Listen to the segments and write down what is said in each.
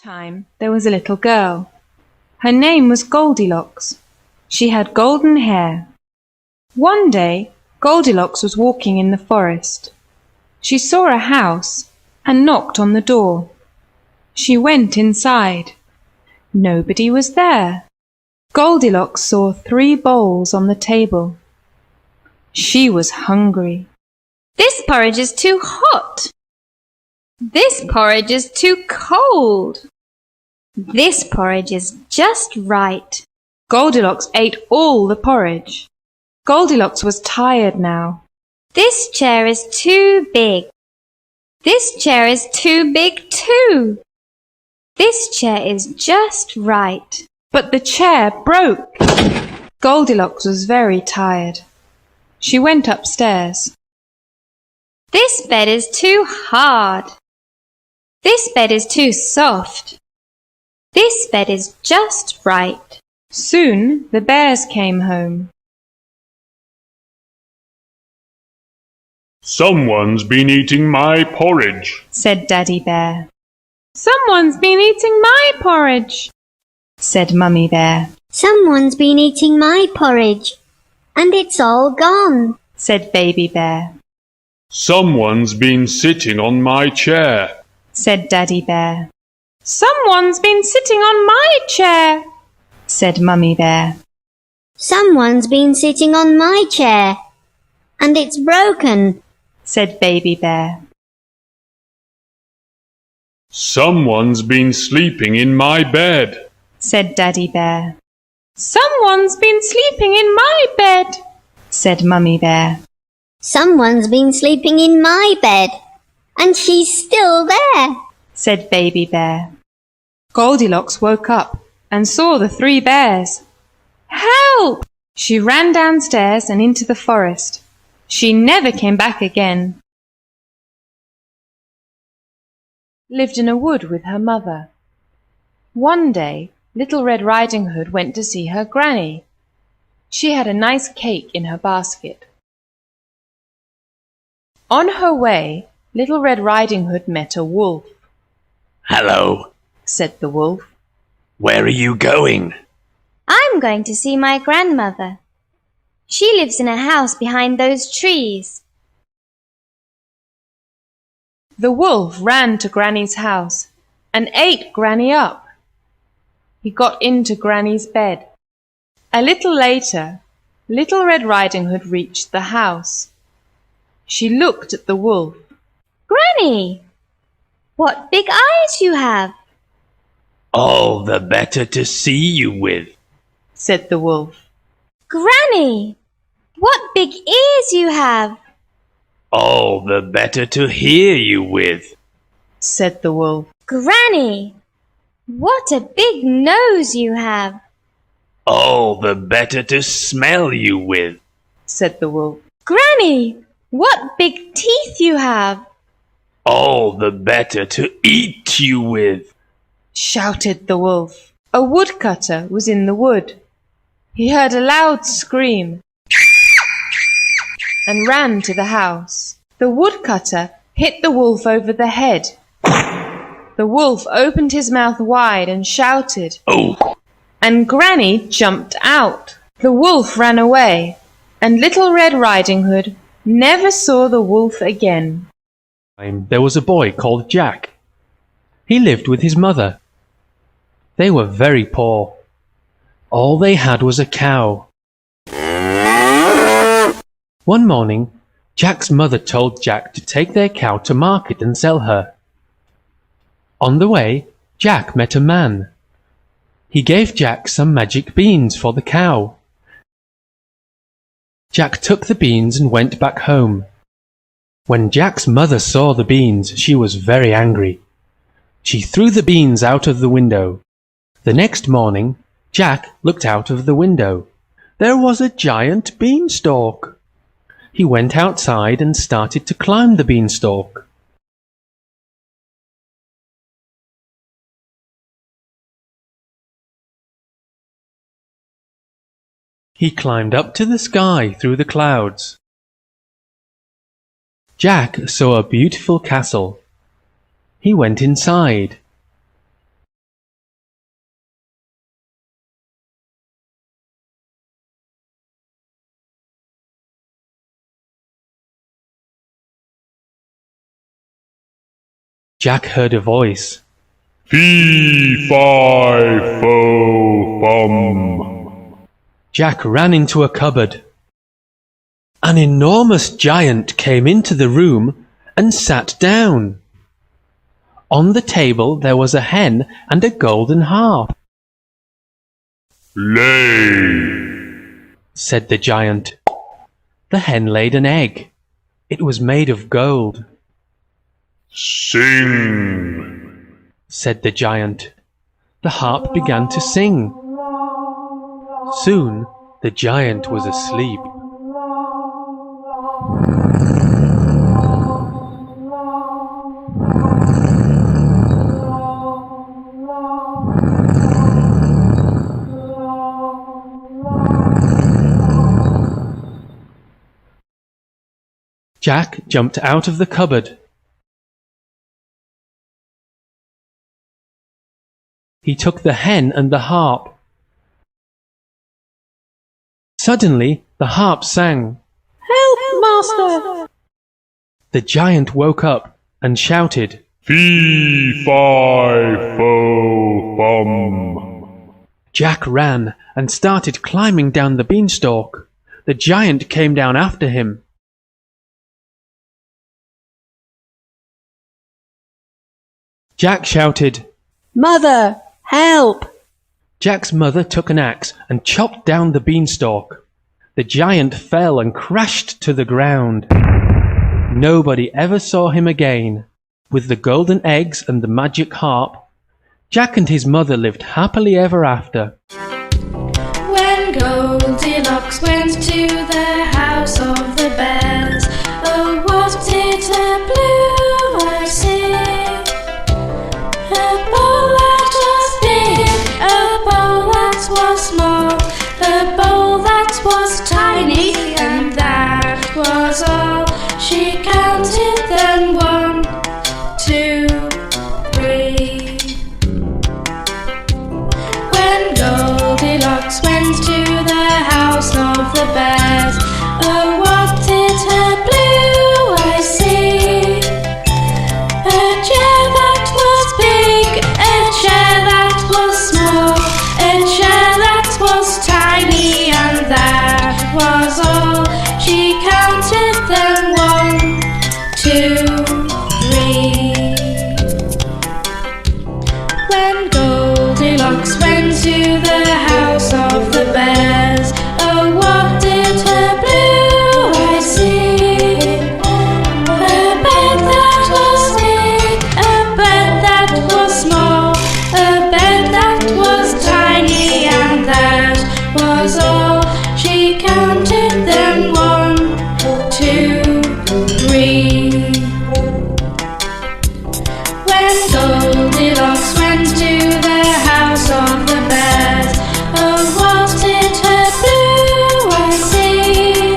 Time there was a little girl. Her name was Goldilocks. She had golden hair. One day Goldilocks was walking in the forest. She saw a house and knocked on the door. She went inside. Nobody was there. Goldilocks saw 3 bowls on the table. She was hungry. This porridge is too hot. This porridge is too cold. This porridge is just right. Goldilocks ate all the porridge. Goldilocks was tired now. This chair is too big. This chair is too big too. This chair is just right. But the chair broke. Goldilocks was very tired. She went upstairs. This bed is too hard. This bed is too soft. This bed is just right. Soon the bears came home. "Someone's been eating my porridge," said Daddy Bear. "Someone's been eating my porridge," said Mummy Bear. "Someone's been eating my porridge, and it's all gone," said Baby Bear. "Someone's been sitting on my chair," said Daddy Bear. "Someone's been sitting on my chair," said Mummy Bear. "Someone's been sitting on my chair, and it's broken," said Baby Bear. "Someone's been sleeping in my bed," said Daddy Bear. "Someone's been sleeping in my bed," said Mummy Bear. "Someone's been sleeping in my bed, and she's still there," said Baby Bear. Goldilocks woke up and saw the 3 bears. "Help!" She ran downstairs and into the forest. She never came back again. Lived in a wood with her mother. One day, Little Red Riding Hood went to see her granny. She had a nice cake in her basket. On her way, Little Red Riding Hood met a wolf. "Hello," said the wolf. "Where are you going?" I'm going to see my grandmother. She lives in a house behind those trees. The wolf ran to Granny's house and ate Granny up. He got into Granny's bed. A little later, Little Red Riding Hood reached the house. She looked at the wolf. Granny, what big eyes you have, "All the better to see you with," said the wolf. Granny, what big ears you have, "All the better to hear you with," said the wolf. Granny, what a big nose you have, "All the better to smell you with," said the wolf. Granny, what big teeth you have, "All the better to eat you with," shouted the wolf. A woodcutter was in the wood. He heard a loud scream and ran to the house. The woodcutter hit the wolf over the head. The wolf opened his mouth wide and shouted, "Oh!" and Granny jumped out. The wolf ran away, and Little Red Riding Hood never saw the wolf again. There was a boy called Jack. He lived with his mother. They were very poor. All they had was a cow. One morning, Jack's mother told Jack to take their cow to market and sell her. On the way, Jack met a man. He gave Jack some magic beans for the cow. Jack took the beans and went back home. When Jack's mother saw the beans, she was very angry. She threw the beans out of the window. The next morning, Jack looked out of the window. There was a giant beanstalk. He went outside and started to climb the beanstalk. He climbed up to the sky through the clouds. Jack saw a beautiful castle. He went inside. Jack heard a voice. Fee, fi, fo, fum. Jack ran into a cupboard. An enormous giant came into the room and sat down. On the table there was a hen and a golden harp. Lay, Said the giant. The hen laid an egg. It was made of gold. sing, Said the giant. The harp began to sing. Soon the giant was asleep. Jack jumped out of the cupboard. He took the hen and the harp. Suddenly, the harp sang. Help, master! The giant woke up and shouted. fee, fi, fo, fum. Jack ran and started climbing down the beanstalk. The giant came down after him. Jack shouted, Mother, help! Jack's mother took an axe and chopped down the beanstalk. The giant fell and crashed to the ground. Nobody ever saw him again. With the golden eggs and the magic harp, Jack and his mother lived happily ever after. When Goldilocks went to the house of the bears, oh, what did her blue eyes see? A bowl that was big, a bowl that was small, a bowl that was tiny, and that was all. She counted them 1, 2, 3. When Goldilocks went to the house of the bears, oh, what did her blue eyes see? A chair that was big, a chair that was small, a chair that was tiny, and that was all. She counted them 1, 2, 3. When Goldilocks went to the house of the bears, oh, what did her blue eyes see? A bed that was big, a bed that was small, a bed that was tiny, and that was all. She counted them 1, 2, 3. When Goldilocks went to the house of the bears, oh, what did her blue eyes see?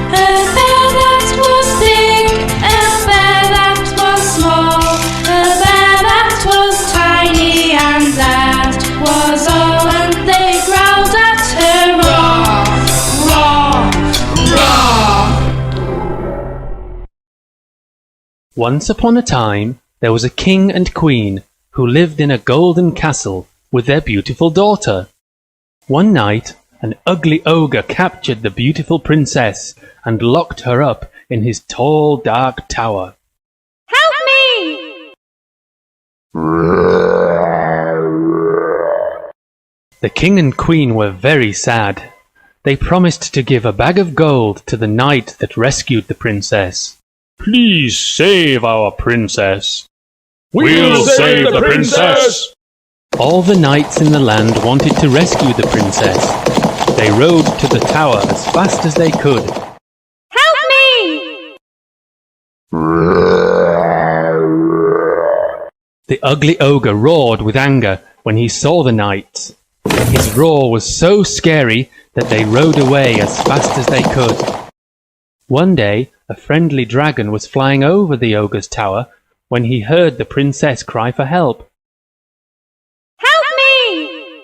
A bear that was big, a bear that was small, a bear that was tiny, and that was all. And they growled at her, roar, roar, roar. Once upon a time, there was a king and queen who lived in a golden castle with their beautiful daughter. One night, an ugly ogre captured the beautiful princess and locked her up in his tall, dark tower. Help me! The king and queen were very sad. They promised to give a bag of gold to the knight that rescued the princess. Please save our princess. We'll save the princess. All the knights in the land wanted to rescue the princess. They rode to the tower as fast as they could. Help me! The ugly ogre roared with anger when he saw the knights. His roar was so scary that they rode away as fast as they could. One day, a friendly dragon was flying over the ogre's tower when he heard the princess cry for help. Help me!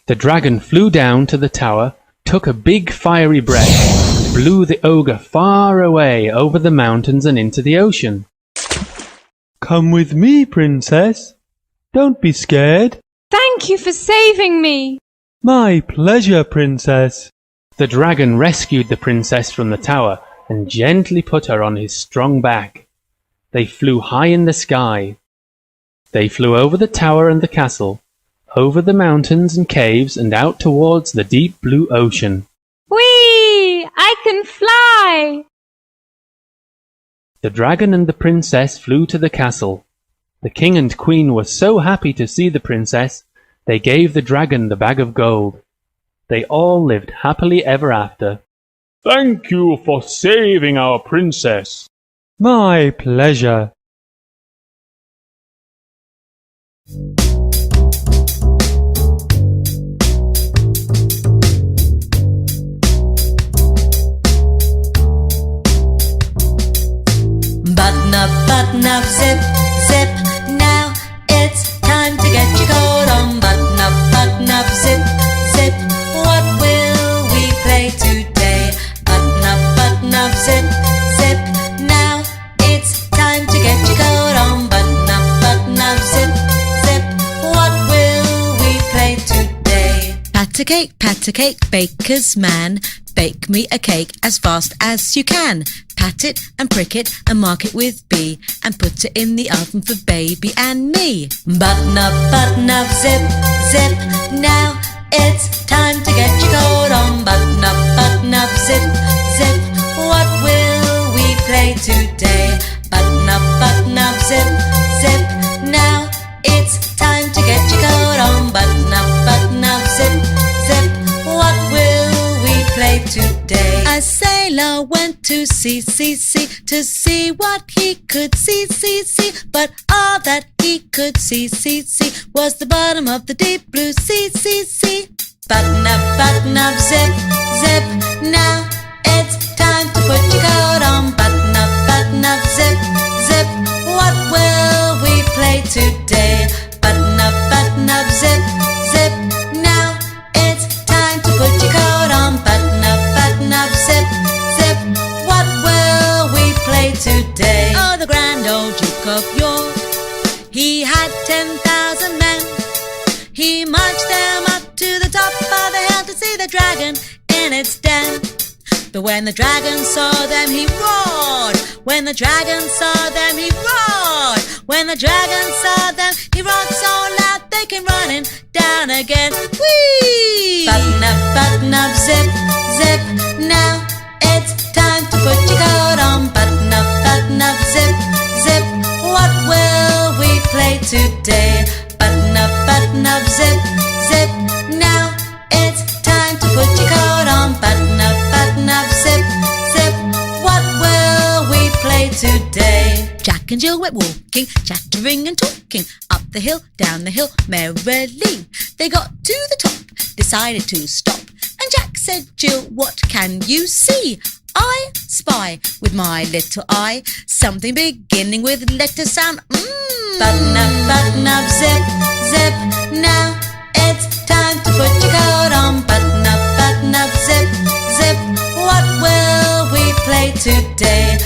The dragon flew down to the tower, took a big fiery breath, and blew the ogre far away over the mountains and into the ocean. Come with me, Princess. Don't be scared. Thank you for saving me. My pleasure, Princess. The dragon rescued the princess from the tower and gently put her on his strong back. They flew high in the sky. They flew over the tower and the castle, over the mountains and caves and out towards the deep blue ocean. Whee! I can fly! The dragon and the princess flew to the castle. The king and queen were so happy to see the princess, they gave the dragon the bag of gold. They all lived happily ever after. Thank you for saving our princess. My pleasure. Button up, zip, zip. Now it's time to get your coat on. Button up, zip, zip. What will we play today? Button up, zip, zip. Now it's time to get your coat on. Button up, zip, zip. What will we play today? Pat a cake, baker's man. Bake me a cake as fast as you can. Pat it and prick it and mark it with B, and put it in the oven for baby and me. Button up, zip, zip. Now it's time to get your coat on. Button up, zip, zip. What will we play today? Button up, zip, zip. Now it's time to get your coat on. Button up, zip, zip. What will we play today? A sailor went to sea to see what he could see, but all that he could see was the bottom of the deep blue sea. Button up, zip, zip. Now it's time to put your coat on. Button up, zip, zip. What will we play today? Button up, zip, zip. Now it's time to put your coat on. Button up, zip, zip. What will we play today? Oh, the grand old Duke of York, he had 10,000 men. He marched them up to the top of the hill to see the dragon in its den. But when the dragon saw them, he roared. When the dragon saw them, he roared. When the dragon saw them, he roared so loud they came running down again. Whee! Button up, zip, zip. Now it's time to put your coat on. Button up, zip, zip. What will we play today? Button up, zip, zip. Now it's time to put your coat on. Button up, zip, zip. What will we play today? Jack and Jill went walking, chattering and talking, up the hill, down the hill, merrily. They got to the top, decided to stop, and Jack said, Jill, what can you see? I spy with my little eye something beginning with letter sound Button up, zip, zip. Now it's time to put your coat on. Button up, zip, zip. What will we play today?